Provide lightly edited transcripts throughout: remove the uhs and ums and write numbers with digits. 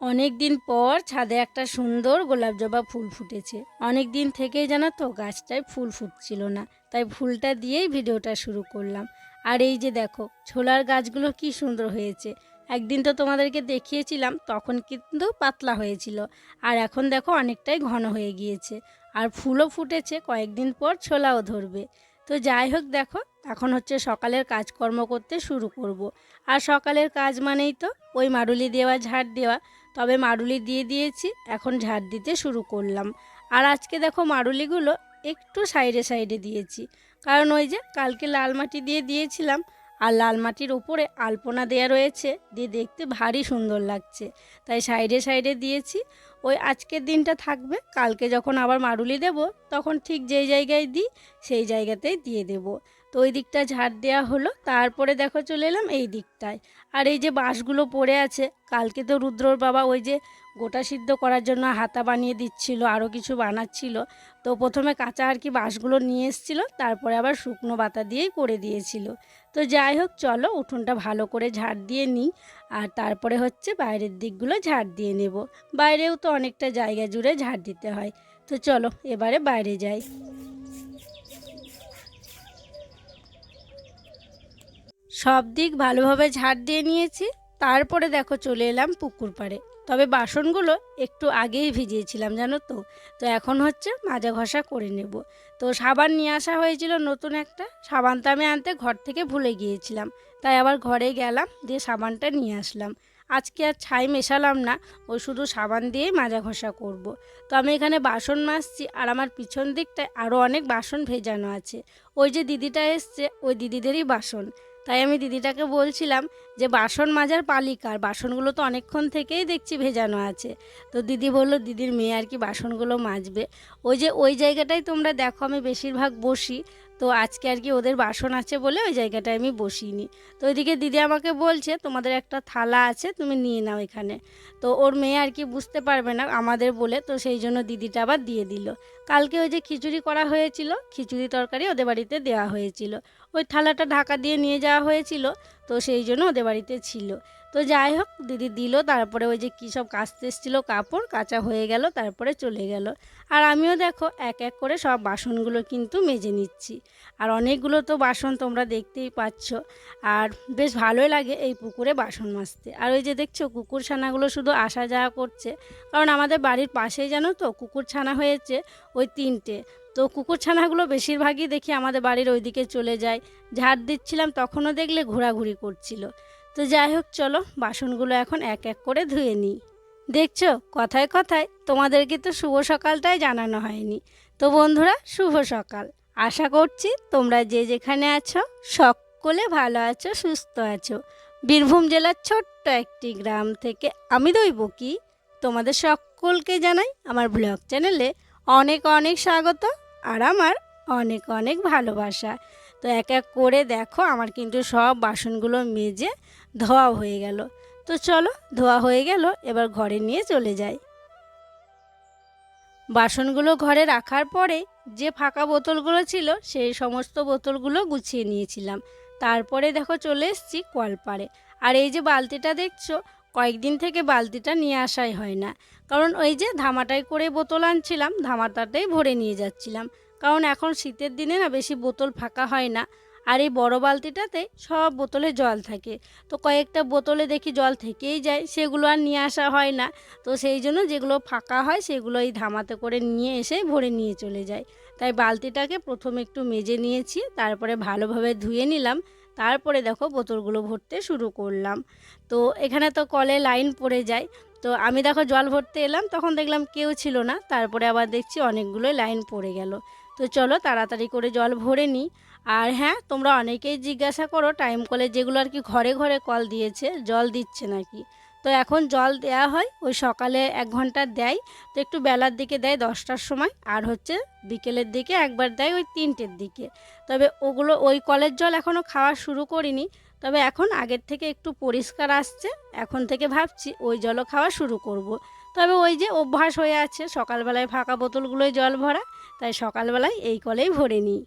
অনেক দিন পর ছাদে একটা সুন্দর গোলাপ জবা ফুল ফুটেছে। অনেক দিন থেকেই জানো তো গাছটায় ফুল ফুটছিল না, তাই ফুলটা দিয়েই ভিডিওটা শুরু করলাম। আর এই যে দেখো ছোলার গাছগুলো কি সুন্দর হয়েছে। একদিন তো তোমাদেরকে দেখিয়েছিলাম, তখন কিন্তু পাতলা হয়েছিল, আর এখন দেখো অনেকটাই ঘন হয়ে গিয়েছে। আর ফুলও ফুটেছে, কয়েকদিন পর ছোলাও ধরবে। তো যাই হোক, দেখো এখন হচ্ছে সকালের কাজকর্ম করতে শুরু করব। আর সকালের কাজ মানেই তো ওই মাড়ুলি দেওয়া, ঝাড় দেওয়া। তবে মাড়ুলি দিয়ে দিয়েছি, এখন ঝাড় দিতে শুরু করলাম। আর আজকে দেখো মাড়ুলিগুলো একটু সাইডে সাইডে দিয়েছি, কারণ ওই যে কালকে লাল মাটি দিয়ে দিয়েছিলাম, আর লাল মাটির উপরে আলপনা দেয়া রয়েছে, দিয়ে দেখতে ভারী সুন্দর লাগছে, তাই সাইডে সাইডে দিয়েছি। ওই আজকের দিনটা থাকবে, কালকে যখন আবার মাড়ুলি দেব তখন ঠিক যেই জায়গায় দিই সেই জায়গাতেই দিয়ে দেব। তো ওই দিকটা ঝাড় দেওয়া হলো, তারপরে দেখো চলে এলাম এই দিকটায়। আর এই যে বাঁশগুলো পড়ে আছে, কালকে তো রুদ্রর বাবা ওই যে গোটা সিদ্ধ করার জন্য হাতা বানিয়ে দিচ্ছিল, আরও কিছু বানাচ্ছিল। তো প্রথমে কাঁচা আর কি বাঁশগুলো নিয়ে এসেছিলো, তারপরে আবার শুকনো বাতা দিয়েই করে দিয়েছিল। তো যাই হোক, চলো উঠোনটা ভালো করে ঝাড় দিয়ে নিই, আর তারপরে হচ্ছে বাইরের দিকগুলো ঝাড় দিয়ে নেব। বাইরেও তো অনেকটা জায়গা জুড়ে ঝাড় দিতে হয়। তো চলো এবারে বাইরে যাই। সব দিক ভালোভাবে ঝাড় দিয়ে নিয়েছি, তারপরে দেখো চলে এলাম পুকুর পাড়ে। তবে বাসনগুলো একটু আগেই ভিজিয়েছিলাম জানো তো। তো এখন হচ্ছে মাজা ঘষা করে নেব। তো সাবান নিয়ে আসা হয়েছিল, নতুন একটা সাবান তো আমি আনতে ঘর থেকে ভুলে গিয়েছিলাম, তাই আবার ঘরে গেলাম, দিয়ে সাবানটা নিয়ে আসলাম। আজকে আর ছাই মেশালাম না, ওই শুধু সাবান দিয়েই মাজা ঘষা করব। তো আমি এখানে বাসন মাজছি, আর আমার পিছন দিকটায় আরও অনেক বাসন ভেজানো আছে। ওই যে দিদিটা এসছে, ওই দিদিদেরই বাসন। তাই আমি দিদিটাকে বলছিলাম যে বাসন মাজার পালিকার, বাসনগুলো তো অনেকক্ষণ থেকেই দেখছি ভেজানো আছে। তো দিদি বলল দিদির মেয়ে আর কি বাসনগুলো মাজবে। ওই যে ওই জায়গাটায় তোমরা দেখো আমি বেশিরভাগ বসি, তো আজকে আর কি ওদের বাসন আছে বলে ওই জায়গাটায় আমি বসিনি। তো ওইদিকে দিদি আমাকে বলছে তোমাদের একটা থালা আছে, তুমি নিয়ে নাও এখানে। তো ওর মেয়ে আর কি বুঝতে পারবে না আমাদের বলে, তো সেই জন্য দিদিটা আবার দিয়ে দিল। কালকে ওই যে খিচুড়ি করা হয়েছিল, খিচুড়ি তরকারি ওদের বাড়িতে দেওয়া হয়েছিল, ওই থালাটা ঢাকা দিয়ে নিয়ে যাওয়া হয়েছিল, তো সেই জন্য ওদের বাড়িতে ছিল। তো যাই হোক, দিদি দিল, তারপরে ওই যে কী সব কাচতে এসেছিলো, কাপড় কাচা হয়ে গেল, তারপরে চলে গেল। আর আমিও দেখো এক এক করে সব বাসনগুলো কিন্তু মেজে নিচ্ছি। আর অনেকগুলো তো বাসন তোমরা দেখতেই পাচ্ছ, আর বেশ ভালোই লাগে এই পুকুরে বাসন মাজতে। আর ওই যে দেখছো কুকুর ছানাগুলো শুধু আসা যাওয়া করছে, কারণ আমাদের বাড়ির পাশেই জানো তো কুকুর ছানা হয়েছে ওই 3টে। তো কুকুরছানাগুলো বেশিরভাগই দেখি আমাদের বাড়ির ওইদিকে চলে যায়। ঝাড় দিচ্ছিলাম তখনও দেখলে ঘোরাঘুরি করছিল। তো যাই হোক, চলো বাসনগুলো এখন এক এক করে ধুয়ে নিই। দেখছো কথায় কথায় তোমাদেরকে তো শুভ সকালটাই জানানো হয়নি। তো বন্ধুরা, শুভ সকাল। আশা করছি তোমরা যে যেখানে আছো সকলে ভালো আছো, সুস্থ আছো। বীরভূম জেলার ছোট্ট একটি গ্রাম থেকে আমি দৈবকী তোমাদের সকলকে জানাই আমার ব্লগ চ্যানেলে অনেক অনেক স্বাগত, আর আমার অনেক অনেক ভালোবাসা। তো এক এক করে দেখো আমার কিন্তু সব বাসনগুলো মেজে ধোয়া হয়ে গেল। তো চলো, ধোয়া হয়ে গেল, এবার ঘরে নিয়ে চলে যাই। বাসনগুলো ঘরে রাখার পরে যে ফাঁকা বোতলগুলো ছিল সেই সমস্ত বোতলগুলো গুছিয়ে নিয়েছিলাম। তারপরে দেখো চলে এসেছি কলপাড়ে। আর এই যে বালতিটা দেখছো, কয়েকদিন থেকে বালতিটা নিয়ে আসাই হয় না, কারণ ওই যে ধামাটাই করে বোতল আনছিলাম, ধামাটাতেই ভরে নিয়ে যাচ্ছিলাম, কারণ এখন শীতের দিনে না বেশি বোতল ফাঁকা হয় না। আর এই বড় বালতিটাতে সব বোতলে জল থাকে, তো কয়েকটা বোতলে দেখি জল থেকেই যায়, সেগুলো আর নিয়ে আসা হয় না। তো সেই জন্য যেগুলো ফাঁকা হয় সেগুলো এই ধামাতে করে নিয়ে এসে ভরে নিয়ে চলে যায়। তাই বালতিটাকে প্রথমে একটু মেজে নিয়েছি, তারপরে ভালোভাবে ধুয়ে নিলাম, তারপরে দেখো বোতলগুলো ভরতে শুরু করলাম। তো এখানে তো কলে লাইন পড়ে যায়, তো আমি দেখো জল ভরতে এলাম, তখন দেখলাম কেউ ছিল না, তারপরে আবার দেখছি অনেকগুলোই লাইন পড়ে গেল। তো চলো তাড়াতাড়ি করে জল ভরে নিই। আর হ্যাঁ, তোমরা অনেকেই জিজ্ঞাসা করো টাইম কলে যেগুলো আর কি ঘরে ঘরে কল দিয়েছে জল দিচ্ছে নাকি। তো এখন জল দেয়া হয়, ওই সকালে 1 ঘন্টা দেয়, তো একটু বেলার দিকে দেয় 10টার সময়, আর হচ্ছে বিকেলের দিকে একবার দেয় ওই 3টের দিকে। তবে ওগুলো ওই কলের জল এখনও খাওয়া শুরু করিনি, তবে এখন আগের থেকে একটু পরিষ্কার আসছে, এখন থেকে ভাবছি ওই জলও খাওয়া শুরু করব। তবে ওই যে অভ্যাস হয়ে আছে সকালবেলায় ফাঁকা বোতলগুলোয় জল ভরা, তাই সকালবেলায় এই কলেই ভরে নিই।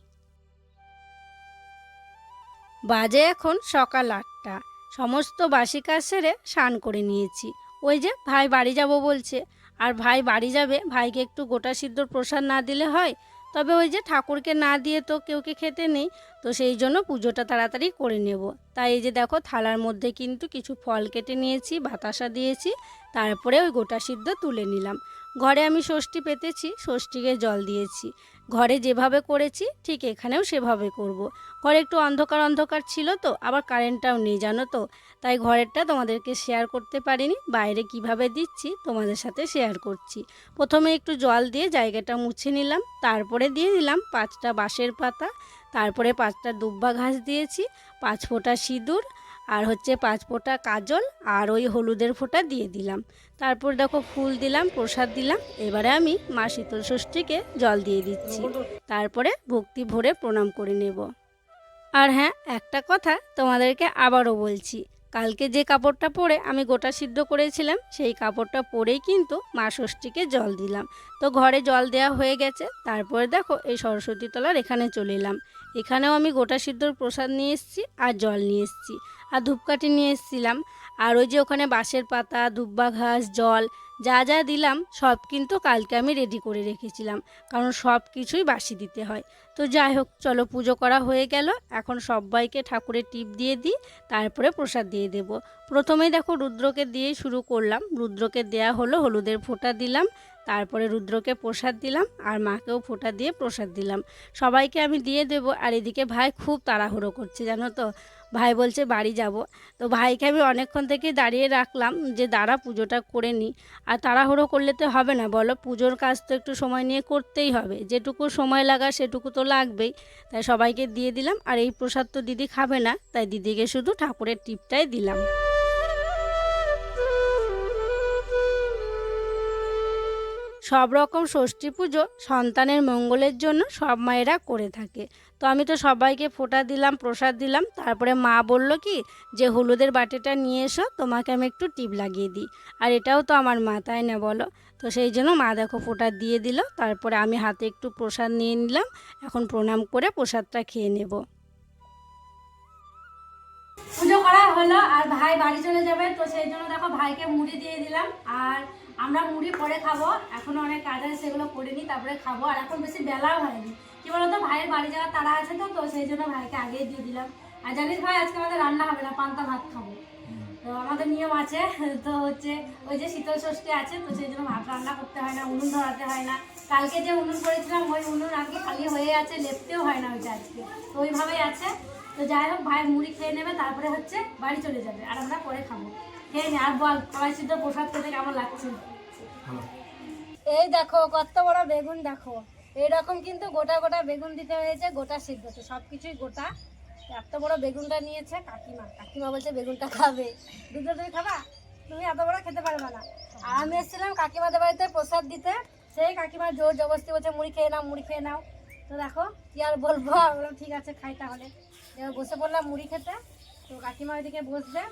বাজে এখন সকাল 8টা। সমস্ত বাসি কাজ সেরে স্নান করে নিয়েছি। ওই যে ভাই বাড়ি যাব বলছে, আর ভাই বাড়ি যাবে, ভাইকে একটু গোটা সিদ্ধর প্রসাদ না দিলে হয়? তবে ওই যে ঠাকুরকে না দিয়ে তো কেউকে খেতে নেই, তো সেই জন্য পুজোটা তাড়াতাড়ি করে নেব। তাই এই যে দেখো থালার মধ্যে কিন্তু কিছু ফল কেটে নিয়েছি, বাতাসা দিয়েছি, তারপরে ওই গোটা সিদ্ধ তুলে নিলাম। ঘরে আমি ষষ্ঠী পেতেছি, ষষ্ঠীকে জল দিয়েছি। ঘরে যেভাবে করেছি ঠিক এখানেও সেভাবে করব। ঘরে একটু অন্ধকার অন্ধকার ছিল তো, আবার কারেন্টটাও নেই জানো তো, তাই ঘরেরটা তোমাদেরকে শেয়ার করতে পারিনি। বাইরে কিভাবে দিচ্ছি তোমাদের সাথে শেয়ার করছি। প্রথমে একটু জল দিয়ে জায়গাটা মুছে নিলাম, তারপরে দিয়ে দিলাম 5টা বাঁশের পাতা, তারপরে 5টা দুব্বা ঘাস দিয়েছি, 5 ফোঁটা সিঁদুর, আর হচ্ছে 5 ফোঁটা কাজল, আর ওই হলুদের ফোঁটা দিয়ে দিলাম। তারপর দেখো ফুল দিলাম, প্রসাদ দিলাম। এবারে আমি মা শীতল ষষ্ঠীকে জল দিয়ে দিচ্ছি, তারপরে ভক্তি ভরে প্রণাম করে নেব। আর হ্যাঁ, একটা কথা তোমাদেরকে আবারও বলছি, কালকে যে কাপড়টা পরে আমি গোটা সিদ্ধ করেছিলাম সেই কাপড়টা পরেই কিন্তু মা ষষ্ঠীকে জল দিলাম। তো ঘরে জল দেওয়া হয়ে গেছে, তারপরে দেখো এই সরস্বতী তলার এখানে চলে এলাম। এখানেও আমি গোটা সিদ্ধর প্রসাদ নিয়ে এসেছি, আর জল নিয়ে এসেছি, আর ধূপকাঠি নিয়ে এসেছিলাম। আর ওই যে ওখানে বাঁশের পাতা, দুব্বা ঘাস, জল যা যা দিলাম সব কিন্তু কালকে আমি রেডি করে রেখেছিলাম, কারণ সব কিছুই বাসি দিতে হয়। তো যাই হোক, চলো পুজো করা হয়ে গেল, এখন সবাইকে ঠাকুরের টিপ দিয়ে দিই, তারপরে প্রসাদ দিয়ে দেব। প্রথমেই দেখো রুদ্রকে দিয়েই শুরু করলাম। রুদ্রকে দেয়া হলো, হলুদের ফোঁটা দিলাম, তারপরে রুদ্রকে প্রসাদ দিলাম, আর মাকেও ফোঁটা দিয়ে প্রসাদ দিলাম। সবাইকে আমি দিয়ে দেব। আর এদিকে ভাই খুব তাড়াহুড়ো করছে জানো তো, ভাই বলছে বাড়ি যাব। তো ভাইকে আমি অনেকক্ষণ থেকে দাঁড়িয়ে রাখলাম যে দাঁড়া পুজোটা করে নিই। আর তাড়াহুড়ো করলে তো হবে না বলো, পুজোর কাজ তো একটু সময় নিয়ে করতেই হবে, যেটুকু সময় লাগা সেটুকু তো লাগবেই। তাই সবাইকে দিয়ে দিলাম। আর এই প্রসাদ তো দিদি খাবে না, তাই দিদিকে শুধু ঠাকুরের টিপটাই দিলাম। সব রকম ষষ্ঠী পুজো সন্তানের মঙ্গলের জন্য সব মায়েরা করে থাকে। তো আমি তো সবাইকে ফোঁটা দিলাম, প্রসাদ দিলাম, তারপরে মা বলল কি যে হলুদের বাটিটা নিয়ে এসো, তোমাকে আমি একটু টিপ লাগিয়ে দিই। আর এটাও তো আমার মা, তাই না বলো? তো সেই জন্য মা দেখো ফোঁটা দিয়ে দিল, তারপরে আমি হাতে একটু প্রসাদ নিয়ে নিলাম। এখন প্রণাম করে প্রসাদটা খেয়ে নেব। পুজো করা হলো, আর ভাই বাড়ি চলে যাবে, তো সেই জন্য দেখো ভাইকে মুড়ি দিয়ে দিলাম। আর আমরা মুড়ি পরে খাবো, এখনো অনেক কাজ আছে সেগুলো করে নিই, তারপরে খাবো। আর এখন বেশি বেলাও হয়নি, কি বলতো ভাইয়ের বাড়ি যাওয়ার তাড়া আছে, তো তো সেই জন্য ভাইকে আগেই দিয়ে দিলাম। আর জানিস ভাই, আজকে আমাদের রান্না হবে না, পান্তা ভাত খাবো। তো আমাদের নিয়ম আছে, তো হচ্ছে ওই যে শীতল ষষ্ঠী আছে, তো সেই জন্য ভাত রান্না করতে হয় না, উনুন ধরাতে হয় না। কালকে যে উনুন করেছিলাম ওই উনুন আজকে খালি হয়ে আছে, লেপতেও হয় না ওইটা আজকে, তো ওইভাবেই আছে। তো যাই হোক, ভাই মুড়ি খেয়ে নেবে, তারপরে হচ্ছে বাড়ি চলে যাবে, আর আমরা পরে খাবো। খেয়ে নে, আর বল কড়াই সিদ্ধ প্রসাদ খেতে কেমন লাগছে? এই দেখো কত বড় বেগুন, দেখো এইরকম কিন্তু গোটা গোটা বেগুন দিতে হয়েছে, গোটা সিদ্ধ, তো সব কিছুই গোটা। এত বড় বেগুনটা নিয়েছে কাকিমা, কাকিমা বলছে বেগুনটা খাবে। দুধ তুমি খাবা? তুমি এত বড় খেতে পারবে না। আর আমি এসেছিলাম কাকিমাদের বাড়িতে প্রসাদ দিতে, সেই কাকিমা জোর জবরদস্তি বলছে মুড়ি খেয়ে নাও, মুড়ি খেয়ে নাও। তো দেখো কি আর বলবো, বললাম ঠিক আছে খাই তাহলে। এবার বসে পড়লাম মুড়ি খেতে, তো কাকিমা ওইদিকে বসবে।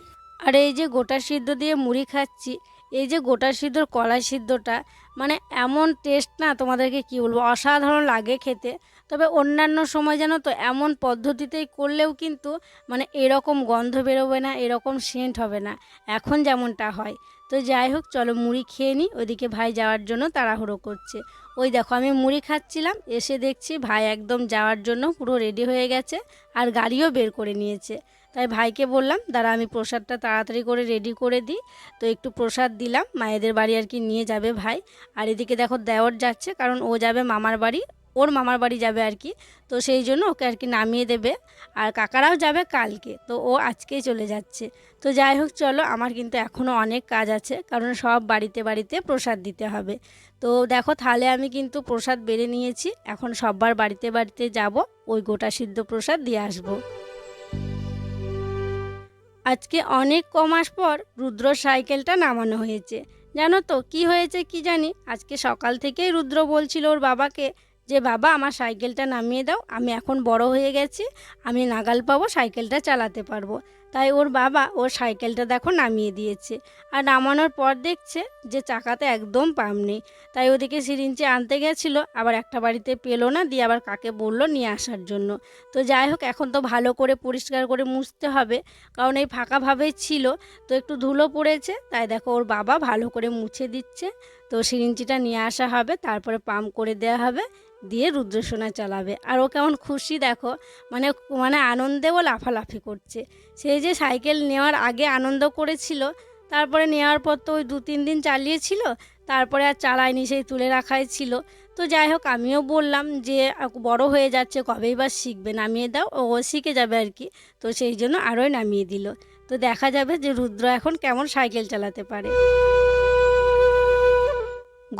আর এই যে গোটা সিদ্ধ দিয়ে মুড়ি খাচ্ছি, এই যে গোটা সিদ্ধর কলাই সিদ্ধটা, মানে এমন টেস্ট না, তোমাদেরকে কি বলবো, অসাধারণ লাগে খেতে। তবে অন্যান্য সময় জানো তো এমন পদ্ধতিতেই করলেও কিন্তু মানে এরকম গন্ধ বেরোবে না, এরকম সেন্ট হবে না এখন যেমনটা হয়। তো যাই হোক, চলো মুড়ি খেয়ে নিই, ওইদিকে ভাই যাওয়ার জন্য তাড়াহুড়ো করছে। ওই দেখো আমি মুড়ি খাচ্ছিলাম, এসে দেখছি ভাই একদম যাওয়ার জন্য পুরো রেডি হয়ে গেছে, আর গাড়িও বের করে নিয়েছে। তাই ভাইকে বললাম দাঁড়া আমি প্রসাদটা তাড়াতাড়ি করে রেডি করে দিই। তো একটু প্রসাদ দিলাম, মায়েদের বাড়ি আর কি নিয়ে যাবে ভাই। আর এদিকে দেখো দেওর যাচ্ছে, কারণ ও যাবে মামার বাড়ি, ওর মামার বাড়ি যাবে আর কি, তো সেই জন্য ওকে আর কি নামিয়ে দেবে। আর কাকারাও যাবে কালকে, তো ও আজকেই চলে যাচ্ছে। তো যাই হোক চলো, আমার কিন্তু এখনও অনেক কাজ আছে, কারণ সব বাড়িতে বাড়িতে প্রসাদ দিতে হবে। তো দেখো থালে আমি কিন্তু প্রসাদ বেড়ে নিয়েছি, এখন সবার বাড়িতে বাড়িতে যাব, ওই গোটা সিদ্ধ প্রসাদ দিয়ে আসবো। আজকে অনেক কমাস পর রুদ্র সাইকেলটা নামানো হয়েছে। জানো তো কি হয়েছে কি জানি, আজকে সকাল থেকেই রুদ্র বলছিল ওর বাবাকে যে বাবা আমার সাইকেলটা নামিয়ে দাও, আমি এখন বড় হয়ে গেছি, আমি নাগাল পাবো, সাইকেলটা চালাতে পারবো। তাই ওর বাবা ওর সাইকেলটা দেখো নামিয়ে দিয়েছে। আর নামানোর পর দেখছে যে চাকাতে একদম পাম্প নেই। তাই ওদিকে সিরিঞ্জে আনতে গেছিলো, আবার একটা বাড়িতে পেলো না, দিয়ে আবার কাকে বললো নিয়ে আসার জন্য। তো যাই হোক, এখন তো ভালো করে পরিষ্কার করে মুছতে হবে, কারণ এই ফাঁকাভাবেই ছিল, তো একটু ধুলো পড়েছে। তাই দেখো ওর বাবা ভালো করে মুছে দিচ্ছে। তো সিরিঞ্জিটা নিয়ে আসা হবে, তারপরে পাম্প করে দেওয়া হবে, দিয়ে রুদ্রসোনা চালাবে। আর ও কেমন খুশি দেখো, মানে মানে আনন্দে ও লাফালাফি করছে। সেই যে সাইকেল নেওয়ার আগে আনন্দ করেছিল, তারপরে নেওয়ার পর তো ওই 2-3 দিন চালিয়েছিল, তারপরে আর চালায়নি, সেই তুলে রাখাই ছিল। তো যাই হোক, আমিও বললাম যে বড় হয়ে যাচ্ছে, কবেই বা শিখবে, নামিয়ে দাও, ও শিখে যাবে আর কি। তো সেই জন্য আরোই নামিয়ে দিল। তো দেখা যাবে যে রুদ্র এখন কেমন সাইকেল চালাতে পারে।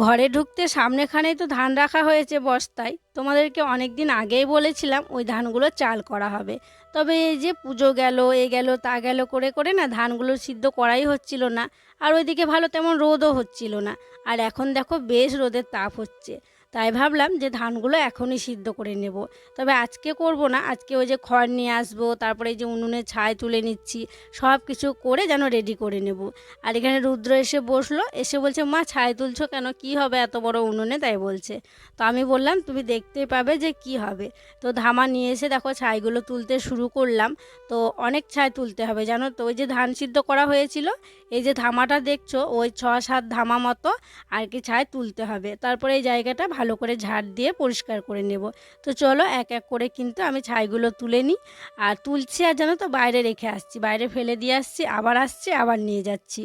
ঘরে ঢুকতে সামনেখানেই তো ধান রাখা হয়েছে বস্তায়। তোমাদেরকে অনেক দিন আগেই বলেছিলাম ওই ধানগুলো চাল করা হবে। তবে এই যে পুজো গেল, এ গেল তা গেল করে করে না ধানগুলো সিদ্ধ করাই হচ্ছিল না। আর ওইদিকে ভালো তেমন রোদও হচ্ছিল না। আর এখন দেখো বেশ রোদের তাপ হচ্ছে। তাই ভাবলাম যে ধানগুলো এখনই সিদ্ধ করে নেব। তবে আজকে করব না, আজকে ওই যে খড় নিয়ে আসবো, তারপরে এই যে উনুনে ছাই তুলে নিচ্ছি, সব কিছু করে যেন রেডি করে নেব। আর এখানে রুদ্র এসে বসলো, এসে বলছে, মা ছাই তুলছো কেন, কি হবে এত বড় উনুনে, তাই বলছে। তো আমি বললাম তুমি দেখতেই পাবে যে কি হবে। তো ধামা নিয়ে এসে দেখো ছাইগুলো তুলতে শুরু করলাম। তো অনেক ছাই তুলতে হবে জানো তো। ওই যে ধান সিদ্ধ করা হয়েছিল, এই যে ধামাটা দেখছো, ওই 6-7 ধামা মতো আর কি ছাই তুলতে হবে। তারপরে এই জায়গাটা ভালো করে ঝাড় দিয়ে পরিষ্কার করে নেব। তো চলো এক এক করে কিন্তু আমি ছাইগুলো তুলে নিই। আর তুলছি, আর জানো তো বাইরে রেখে আসছি, বাইরে ফেলে দিয়ে আসছি, আবার আসছি, আবার নিয়ে যাচ্ছি।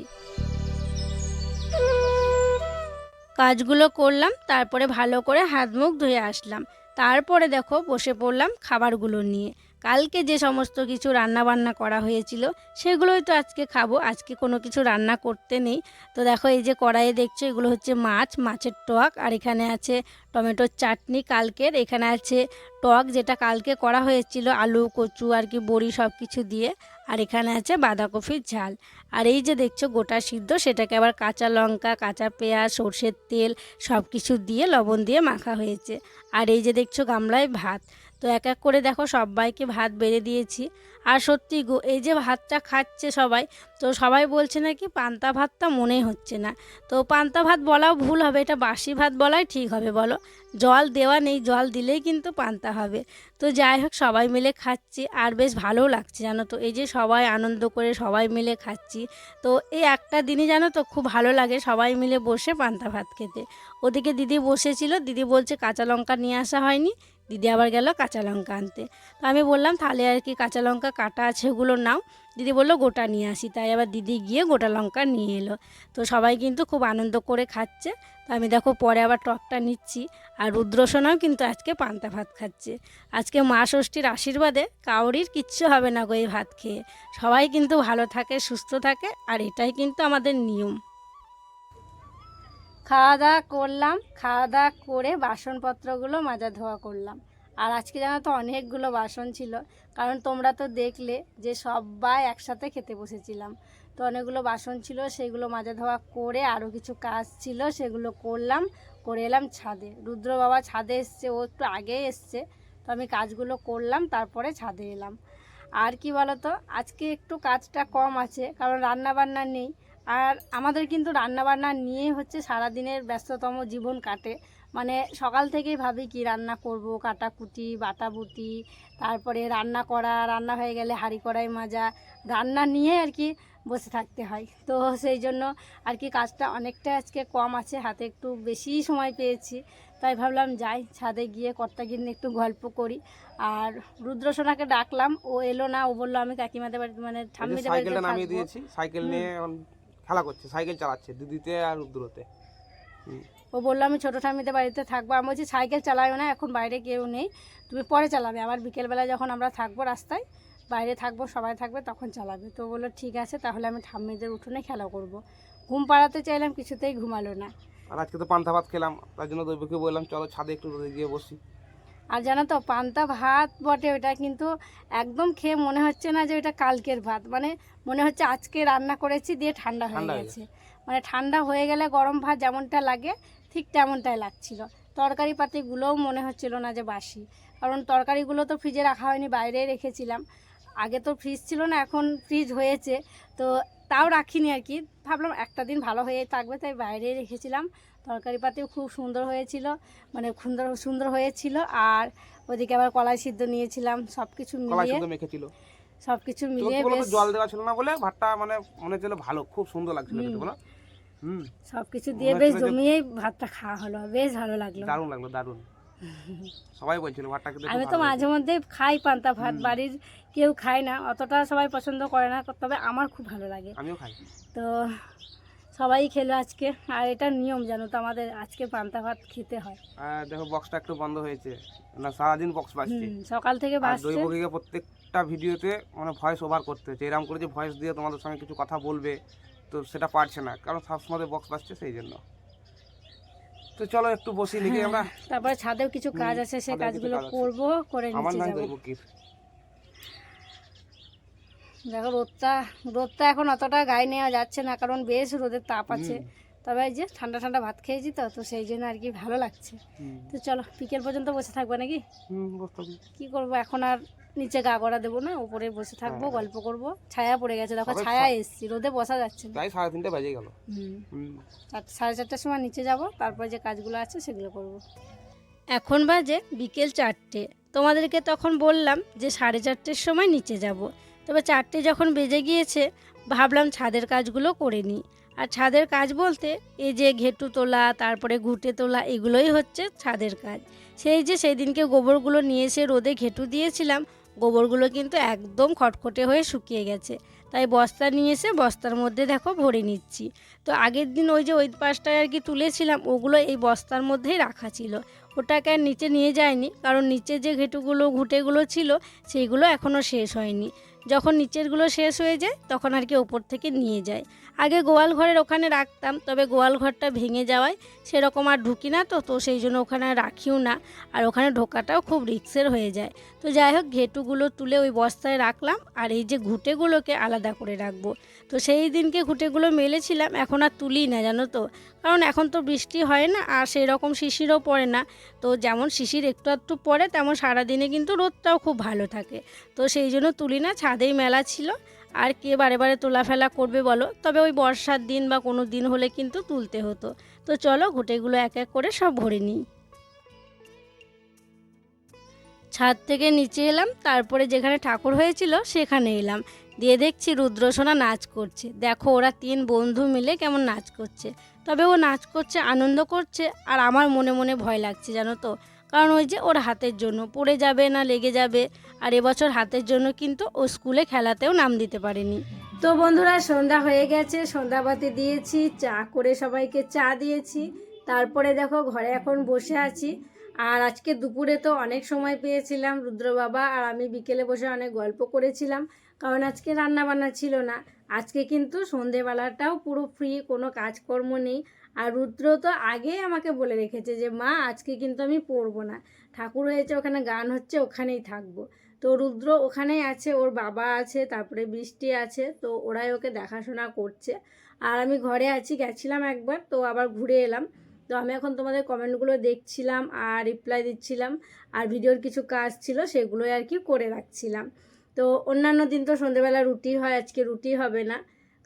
কাজগুলো করলাম, তারপরে ভালো করে হাত মুখ ধুয়ে আসলাম। তারপরে দেখো বসে পড়লাম খাবারগুলো নিয়ে। কালকে যে সমস্ত কিছু রান্না বান্না করা হয়েছিল সেগুলোই তো আজকে খাবো, আজকে কোনো কিছু রান্না করতে নেই। তো দেখো এই যে কড়াইয়ে দেখছো, এগুলো হচ্ছে মাছ, মাছের টক, আর এখানে আছে টমেটোর চাটনি কালকের, এখানে আছে টক যেটা কালকে করা হয়েছিল আলু কচু আর কি বড়ি সব কিছু দিয়ে, আর এখানে আছে বাঁধাকপির ঝাল। আর এই যে দেখছো গোটা সিদ্ধ, সেটাকে আবার কাঁচা লঙ্কা, কাঁচা পেঁয়াজ, সর্ষের তেল সব কিছু দিয়ে লবণ দিয়ে মাখা হয়েছে। আর এই যে দেখছো গামলায় ভাত। তো এক এক করে দেখো সবাইকে ভাত বেড়ে দিয়েছি। আর সত্যি গো, এই যে ভাতটা খাচ্ছে সবাই, তো সবাই বলছে নাকি পান্তা ভাতটা মনেই হচ্ছে না। তো পান্তা ভাত বলাও ভুল হবে, এটা বাসি ভাত বলাই ঠিক হবে বলো। জল দেওয়া নেই, জল দিলেই কিন্তু পান্তা হবে। তো যাই হোক, সবাই মিলে খাচ্ছি আর বেশ ভালোও লাগছে জানো তো। এই যে সবাই আনন্দ করে সবাই মিলে খাচ্ছি, তো এই একটা দিনই জানো তো খুব ভালো লাগে সবাই মিলে বসে পান্তা ভাত খেতে। ওদিকে দিদি বসেছিল, দিদি বলছে কাঁচা লঙ্কা নিয়ে আসা হয়নি, দিদি আবার গেল কাঁচা লঙ্কা আনতে। তো আমি বললাম তাহলে আর কি কাঁচা লঙ্কা কাটা আছে ওগুলো নাও। দিদি বললো গোটা নিয়ে আসি, তাই আবার দিদি গিয়ে গোটা লঙ্কা নিয়ে এলো। তো সবাই কিন্তু খুব আনন্দ করে খাচ্ছে। তো আমি দেখো পরে আবার টকটা নিচ্ছি। আর রুদ্রসোনাও কিন্তু আজকে পান্তা ভাত খাচ্ছে। আজকে মা ষষ্ঠীর আশীর্বাদে কাউরির কিচ্ছু হবে না গো এই ভাত খেয়ে। সবাই কিন্তু ভালো থাকে, সুস্থ থাকে, আর এটাই কিন্তু আমাদের নিয়ম। খাওয়া দাওয়া করলাম, খাওয়া দাওয়া করে বাসনপত্রগুলো মাজা ধোয়া করলাম। আর আজকে জানো তো অনেকগুলো বাসন ছিল, কারণ তোমরা তো দেখলে যে সবাই একসাথে খেতে বসেছিলাম। তো অনেকগুলো বাসন ছিল, সেগুলো মাজা ধোয়া করে আরও কিছু কাজ ছিল সেগুলো করলাম, করে এলাম ছাদে। রুদ্র বাবা ছাদে এসছে, ও একটু আগেই এসছে। তো আমি কাজগুলো করলাম, তারপরে ছাদে এলাম। আর কি বলো তো, আজকে একটু কাজটা কম আছে, কারণ রান্না বান্না নেই। আর আমাদের কিন্তু রান্নাবান্না নিয়ে হচ্ছে সারাদিনের ব্যস্ততম জীবন কাটে। মানে সকাল থেকেই ভাবি কি রান্না করব, কাটাকুটি বাটাবুটি, তারপরে রান্না করা, রান্না হয়ে গেলে হাঁড়ি কড়াই মাজা, রান্না নিয়ে আর কি বসে থাকতে হয়। তো সেই জন্য আর কি কাজটা অনেকটা আজকে কম আছে, হাতে একটু বেশি সময় পেয়েছি। তাই ভাবলাম যাই ছাদে গিয়ে কর্তাগিন্নি একটু গল্প করি। আর রুদ্রসোনাকে ডাকলাম, ও এলো না, ও বললো আমি কাকিমাদের বাড়িতে মানে ঠাম্মিদের বাড়িতে সাইকেলটা নামিয়ে থাকবো। দিয়েছি, সাইকেল নিয়ে এখন খেলা করছে, সাইকেল চালাচ্ছে দিদিতে আর রুদ্রতে। ও বললো আমি ছোটো ঠাম্মিদের বাড়িতে থাকবো। আমি বলছি সাইকেল চালাইও না, এখন বাইরে কেউ নেই, তুমি পরে চালাবে, আবার বিকেলবেলায় যখন আমরা থাকবো রাস্তায় বাইরে থাকবো, সবাই থাকবে, তখন চালাবে। তো বললো ঠিক আছে, তাহলে আমি ঠাম্মিদের উঠোনে খেলা করব। ঘুম পাড়াতে চাইলাম, কিছুতেই ঘুমালো না। আর আজকে তো পান্তা ভাত খেলাম, তার জন্য দৈবকে বললাম চলো ছাদে একটু রোদে গিয়ে বসি। আর জানো তো পান্তা ভাত বটে ওটা, কিন্তু একদম খেয়ে মনে হচ্ছে না যে ওটা কালকের ভাত, মানে মনে হচ্ছে আজকে রান্না করেছি দিয়ে ঠান্ডা হয়ে গেছে। মানে ঠান্ডা হয়ে গেলে গরম ভাত যেমনটা লাগে ঠিক তেমনটাই লাগছিল। তরকারি পাতিগুলোও মনে হচ্ছিল না যে বাসি, কারণ তরকারিগুলো তো ফ্রিজে রাখা হয়নি, বাইরেই রেখেছিলাম। আগে তো ফ্রিজ ছিল না, এখন ফ্রিজ হয়েছে, তো তাও রাখিনি আর কি, ভাবলাম একটা দিন ভালো হয়ে থাকবে তাই বাইরে রেখেছিলাম। তরকারি পাতিও খুব সুন্দর হয়েছিল, মানে সুন্দর সুন্দর হয়েছিল। আর ওদিকে আবার কলাই সিদ্ধ নিয়েছিলাম, সব কিছু কলাই মিলিয়ে শুদ্ধ মেখেছিল। সব কিছু মিলিয়ে তো বেশ জল দেওয়া ছিল না বলে ভাতটা মানে মনে হচ্ছিল ভালো, খুব সুন্দর লাগছিল খেতে, বলো। সব কিছু দিয়ে বেশ জমিয়েই ভাতটা খাওয়া হলো, বেশ ভালো লাগলো, দারুণ লাগলো, দারুণ। সবাই বলছিল ভাতটা খেতে আমি খুব তো ভালো মাঝে হয়েছে। মধ্যে খাই পান্তা ভাত, বাড়ির কেউ খায় না, অতটা সবাই পছন্দ করে না, তবে আমার খুব ভালো লাগে। আমিও খাই। তো সবাই খেলো আজকে, আর এটা নিয়ম জানো তো, আমাদের আজকে পান্তা ভাত খেতে হয়। আর দেখো বক্সটা একটু বন্ধ হয়েছে, না সারাদিন বক্স বাজছে। সকাল থেকে আর বাজছে। দৈবকীকে প্রত্যেকটা ভিডিওতে মানে ভয়েস ওভার করতে হচ্ছে, এরকম করে যে ভয়েস দিয়ে তোমাদের সঙ্গে কিছু কথা বলবে, তো সেটা পারছে না, কারণ সবসময় বক্স বাজছে, সেই জন্য। তো চলো একটু বসি নাকি আমরা। তারপরে ছাদেও কিছু কাজ আছে, সেই কাজগুলো করব, করে আমার নিচে নাই যাব। দৈবকীর। দেখো রোদটা এখন অতটা গায়ে নেওয়া যাচ্ছে না, কারণ বেশ রোদের তাপ আছে। তবে এই যে ঠান্ডা ঠান্ডা ভাত খেয়েছি তো সেই জন্য আর কি ভালো লাগছে। তো চলো বিকেল পর্যন্ত বসে থাকবো নাকি? কি করব এখন, আর নিচে গা গড়া দেবো না, উপরে বসে থাকবো, গল্প করব। ছায়া পড়ে গেছে, দেখো ছায়া এসছি, রোদে বসা যাচ্ছে না। তাই 3:30 বেজে গেল। 4:30টার সময় নিচে যাব, তারপরে যে কাজগুলো আছে সেগুলো করব। এখন বাজে বিকেল 4টে। তোমাদেরকে তখন বললাম যে 4:30টার সময় নিচে যাব, তবে 4টে যখন বেজে গিয়েছে ভাবলাম ছাদের কাজগুলো করে নিই। আর ছাদের কাজ বলতে এই যে ঘেটু তোলা, তারপরে ঘুঁটে তোলা, এগুলোই হচ্ছে ছাদের কাজ। সেই দিনকে গোবরগুলো নিয়ে এসে রোদে ঘেটু দিয়েছিলাম, গোবরগুলো কিন্তু একদম খটখটে হয়ে শুকিয়ে গেছে, তাই বস্তা নিয়ে এসে বস্তার মধ্যে দেখো ভরে নিচ্ছি। তো আগের দিন ওই পাশটায় আর কি তুলেছিলাম, ওগুলো এই বস্তার মধ্যেই রাখা ছিল, ওটাকে আর নিচে নিয়ে যায়নি, কারণ নিচে যে ঘুঁটেগুলো ছিল সেইগুলো এখনও শেষ হয়নি। যখন নিচেরগুলো শেষ হয়ে যায় তখন আর কি ওপর থেকে নিয়ে যায়। আগে গোয়াল ঘরের ওখানে রাখতাম, তবে গোয়াল ঘরটা ভেঙে যাওয়ায় সেরকম আর ঢুকি না, তো সেই জন্য ওখানে আর রাখিও না, আর ওখানে ঢোকাটাও খুব রিস্কের হয়ে যায়। তো যাই হোক, ঘেটুগুলো তুলে ওই বস্তায় রাখলাম, আর এই যে ঘুঁটেগুলোকে আলাদা করে রাখবো। তো সেই দিনকে ঘুঁটেগুলো মেলেছিলাম, এখন আর তুলি না জানো তো, কারণ এখন তো বৃষ্টি হয় না, আর সেই রকম শিশিরও পড়ে না। তো যেমন শিশির একটু একটু পড়ে, তেমন সারাদিনে কিন্তু রোদটাও খুব ভালো থাকে, তো সেই জন্য তুলি না, ছাদেই মেলা ছিল। আর কে বারে বারে তোলা ফেলা করবে বলো, তবে ওই বর্ষার দিন বা কোনো দিন হলে কিন্তু তুলতে হতো। তো চলো ঘুঁটেগুলো এক এক করে সব ভরে নিই। ছাদ থেকে নিচে এলাম, তারপরে যেখানে ঠাকুর হয়েছিল সেখানে এলাম, দিয়ে দেখছি রুদ্রসোনা নাচ করছে। দেখো ওরা 3 বন্ধু মিলে কেমন নাচ করছে, তবে ও নাচ করছে, আনন্দ করছে, আর আমার মনে মনে ভয় লাগছে জানো তো, কারণ ওই যে ওর হাতের জন্য পড়ে যাবে না লেগে যাবে, আর এবছর হাতের জন্য কিন্তু ও স্কুলে খেলাতেও নাম দিতে পারেনি। তো বন্ধুরা সন্ধ্যা হয়ে গেছে, সন্ধ্যাবাতি দিয়েছি, চা করে সবাইকে চা দিয়েছি, তারপরে দেখো ঘরে এখন বসে আছি। আর আজকে দুপুরে তো অনেক সময় পেয়েছিলাম, রুদ্র বাবা আর আমি বিকেলে বসে অনেক গল্প করেছিলাম, কারণ আজকে রান্না বান্না ছিল না। আজকে কিন্তু সন্ধেবেলাটাও পুরো ফ্রি, কোনো কাজকর্ম নেই। আর রুদ্র তো আগেই আমাকে বলে রেখেছে যে মা আজকে কিন্তু আমি পড়বো না, ঠাকুর হয়েছে ওখানে গান হচ্ছে ওখানেই থাকবো। তো রুদ্র ওখানেই আছে, ওর বাবা আছে, তারপরে বৃষ্টি আছে, তো ওরাই ওকে দেখাশোনা করছে। আর আমি ঘরে আছি, গেছিলাম একবার, তো আবার ঘুরে এলাম। তো আমি এখন তোমাদের কমেন্টগুলো দেখছিলাম আর রিপ্লাই দিচ্ছিলাম, আর ভিডিওর কিছু কাজ ছিল সেগুলোই আর কি করে রাখছিলাম। তো অন্যান্য দিন তো সন্ধেবেলা রুটি হয়, আজকে রুটি হবে না,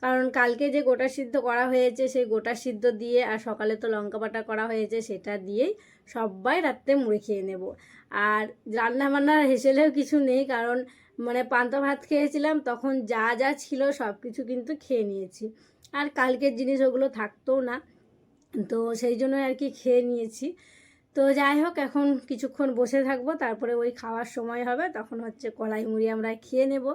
কারণ কালকে যে গোটা সিদ্ধ করা হয়েছে সেই গোটা সিদ্ধ দিয়ে, আর সকালে তো লঙ্কা বাটা করা হয়েছে সেটা দিয়েই সবাই রাত্রে মুড়ে খেয়ে নেব। আর রান্নাবান্নার হেসেলেও কিছু নেই, কারণ মানে পান্তা ভাত খেয়েছিলাম, তখন যা যা ছিল সব কিছু কিন্তু খেয়ে নিয়েছি, আর কালকের জিনিস ওগুলো থাকতো না, তো সেই জন্য আর কি খেয়ে নিয়েছি। তো যাই হোক, এখন কিছুক্ষণ বসে থাকবো, তারপরে ওই খাওয়ার সময় হবে, তখন হচ্ছে কলাই মুড়ি আমরা খেয়ে নেব।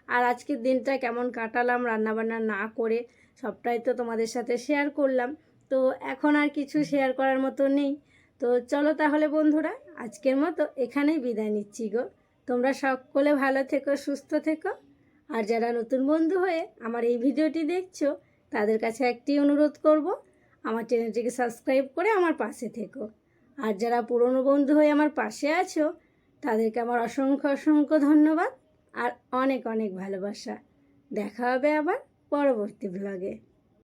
আর আজকের দিনটা কেমন কাটালাম রান্নাবান্না না করে, সবটাই তো তোমাদের সাথে শেয়ার করলাম। তো এখন আর কিছু শেয়ার করার মতো নেই। তো চলো তাহলে বন্ধুরা, আজকের মতো এখানেই বিদায় নিচ্ছি গো। তোমরা সকলে ভালো থেকো, সুস্থ থেকো। আর যারা নতুন বন্ধু হয়ে আমার এই ভিডিওটি দেখছো, তাদের কাছে একটি অনুরোধ করব, আমার চ্যানেলটিকে সাবস্ক্রাইব করে আমার পাশে থেকো। আর যারা পুরনো বন্ধু হয়ে আমার পাশে আছো, তাদেরকে আমার অসংখ্য অসংখ্য ধন্যবাদ আর অনেক অনেক ভালোবাসা। দেখা হবে আবার পরবর্তী ব্লগে।